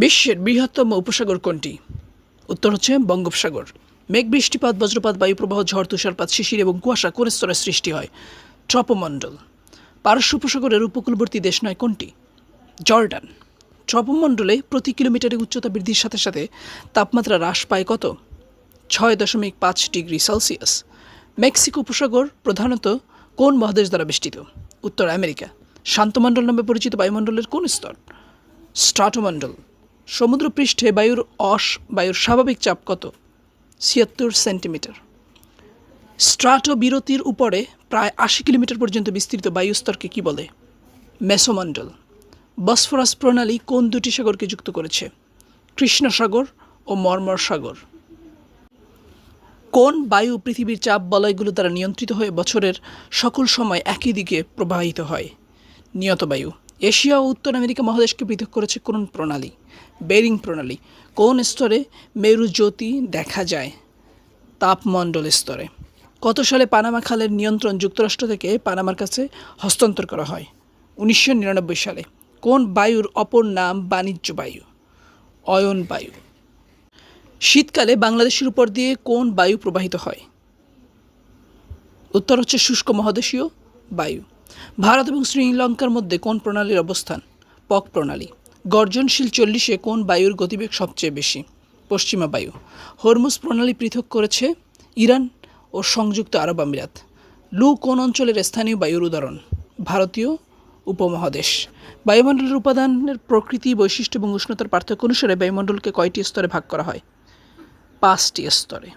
বিশ্বের বৃহত্তম উপসাগর কোনটি? উত্তর হচ্ছে বঙ্গোপসাগর। মেঘ, বৃষ্টিপাত, বজ্রপাত, বায়ুপ্রবাহ, ঝড়, তুষারপাত, শিশির এবং কুয়াশা কোন স্তরে সৃষ্টি হয়? ট্রপোমণ্ডল। পারস্য উপসাগরের উপকূলবর্তী দেশ নয় কোনটি? জর্ডান। ট্রপোমণ্ডলে প্রতি কিলোমিটারে উচ্চতা বৃদ্ধির সাথে সাথে তাপমাত্রা হ্রাস পায় কত? 6.5 ডিগ্রি সেলসিয়াস। মেক্সিকো উপসাগর প্রধানত কোন মহাদেশ দ্বারা বেষ্টিত? উত্তর আমেরিকা। শান্তমণ্ডল নামে পরিচিত বায়ুমণ্ডলের কোন স্তর? স্ট্রাটোমণ্ডল। সমুদ্রপৃষ্ঠে বায়ুর স্বাভাবিক চাপ কত? ৭৬ সেন্টিমিটার। স্ট্রাটো বিরতির উপরে প্রায় ৮০ কিলোমিটার পর্যন্ত বিস্তৃত বায়ুস্তরকে কী বলে? মেসোমণ্ডল। বসফরাস প্রণালী কোন দুটি সাগরকে যুক্ত করেছে? কৃষ্ণ সাগর ও মর্মর সাগর। কোন বায়ু পৃথিবীর চাপ বলয়গুলো দ্বারা নিয়ন্ত্রিত হয়ে বছরের সকল সময় একই দিকে প্রবাহিত হয়? নিয়ত বায়ু। এশিয়া ও উত্তর আমেরিকা মহাদেশকে পৃথক করেছে কোন প্রণালী? বেরিং প্রণালী। কোন স্তরে মেরুজ্যোতি দেখা যায়? তাপমণ্ডল স্তরে। কত সালে পানামা খালের নিয়ন্ত্রণ যুক্তরাষ্ট্র থেকে পানামার কাছে হস্তান্তর করা হয়? ১৯৯৯ সালে। কোন বায়ুর অপর নাম বাণিজ্য বায়ু? অয়ন বায়ু। শীতকালে বাংলাদেশের উপর দিয়ে কোন বায়ু প্রবাহিত হয়? উত্তর হচ্ছে শুষ্ক মহাদেশীয় বায়ু। ভারত এবং শ্রীলঙ্কার মধ্যে কোন প্রণালীর অবস্থান? পক প্রণালী। গর্জনশীল ৪০-এ কোন বায়ুর গতিবেগ সবচেয়ে বেশি? পশ্চিমা বায়ু। হরমুজ প্রণালী পৃথক করেছে ইরান ও সংযুক্ত আরব আমিরাত। লু কোন অঞ্চলের স্থানীয় বায়ুর উদাহরণ? ভারতীয় উপমহাদেশ। বায়ুমণ্ডলের উপাদানের প্রকৃতি, বৈশিষ্ট্য এবং উষ্ণতার পার্থক্য অনুসারে বায়ুমণ্ডলকে কয়টি স্তরে ভাগ করা হয়? ৫টি স্তরে।